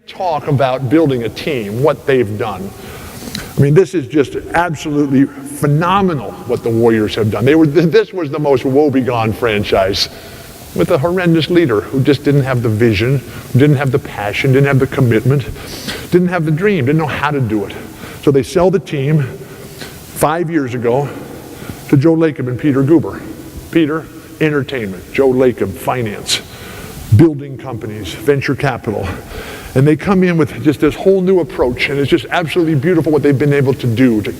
Talk about building a team, what they've done. I mean, this is just absolutely phenomenal what the Warriors have done. This was the most woebegone franchise with a horrendous leader who just didn't have the vision, didn't have the passion, didn't have the commitment, didn't have the dream, didn't know how to do it. So they sell the team 5 years ago to Joe Lacob and Peter Guber. Peter, entertainment. Joe Lacob, finance, building companies, venture capital. And they come in with just this whole new approach, and it's just absolutely beautiful what they've been able to do to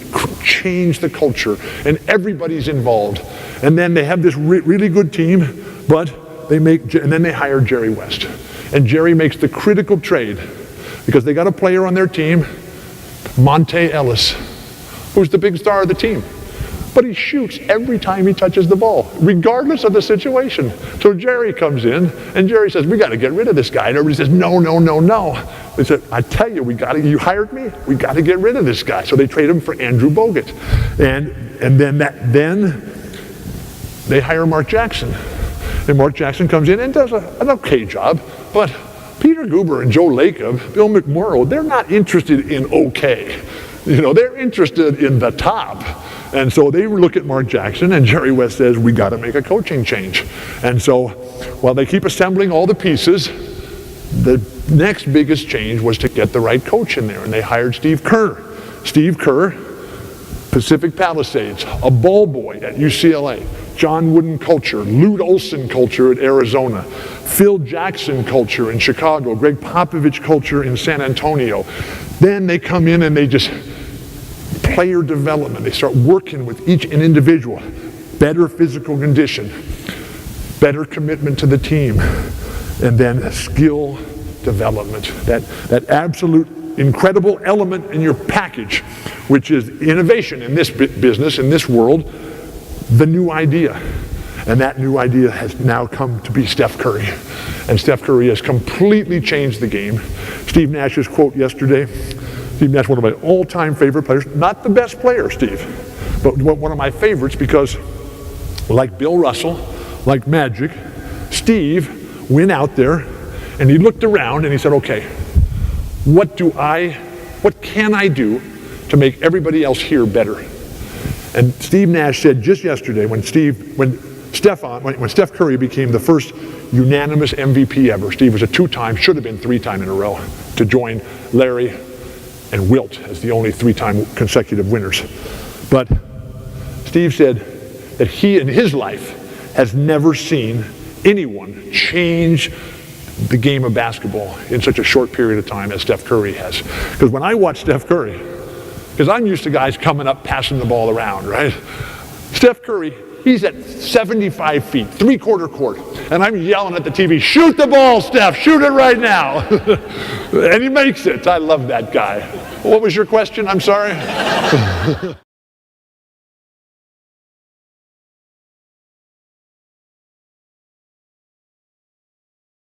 change the culture, and everybody's involved. And then they have this really good team, but and then they hire Jerry West. And Jerry makes the critical trade, because they got a player on their team, Monte Ellis, who's the big star of the team. But he shoots every time he touches the ball, regardless of the situation. So Jerry comes in, and Jerry says, we got to get rid of this guy. And everybody says, no, no, no, no. They said, I tell you, you hired me, we got to get rid of this guy. So they trade him for Andrew Bogut. And then they hire Mark Jackson. And Mark Jackson comes in and does an okay job, but Peter Guber and Joe Lacob, Bill McMorrow, they're not interested in okay. They're interested in the top. And so they look at Mark Jackson, and Jerry West says, we got to make a coaching change. And so while they keep assembling all the pieces, the next biggest change was to get the right coach in there. And they hired Steve Kerr. Steve Kerr, Pacific Palisades, a ball boy at UCLA, John Wooden culture, Lute Olson culture at Arizona, Phil Jackson culture in Chicago, Greg Popovich culture in San Antonio. Then they come in and they just player development. They start working with each an individual. Better physical condition, better commitment to the team, and then skill development. That absolute incredible element in your package, which is innovation in this business, in this world, the new idea. And that new idea has now come to be Steph Curry. And Steph Curry has completely changed the game. Steve Nash's quote yesterday, Steve Nash, one of my all-time favorite players, not the best player, Steve, but one of my favorites because, like Bill Russell, like Magic, Steve went out there and he looked around and he said, okay, what can I do to make everybody else here better? And Steve Nash said just yesterday when Steph Curry became the first unanimous MVP ever, Steve was a two-time, should have been three-time in a row, to join Larry and Wilt as the only three-time consecutive winners. But Steve said that he in his life has never seen anyone change the game of basketball in such a short period of time as Steph Curry has. Because when I watch Steph Curry, because I'm used to guys coming up, passing the ball around, right? Steph Curry, he's at 75 feet, three-quarter court, and I'm yelling at the TV, shoot the ball, Steph, shoot it right now. And he makes it. I love that guy. What was your question? I'm sorry.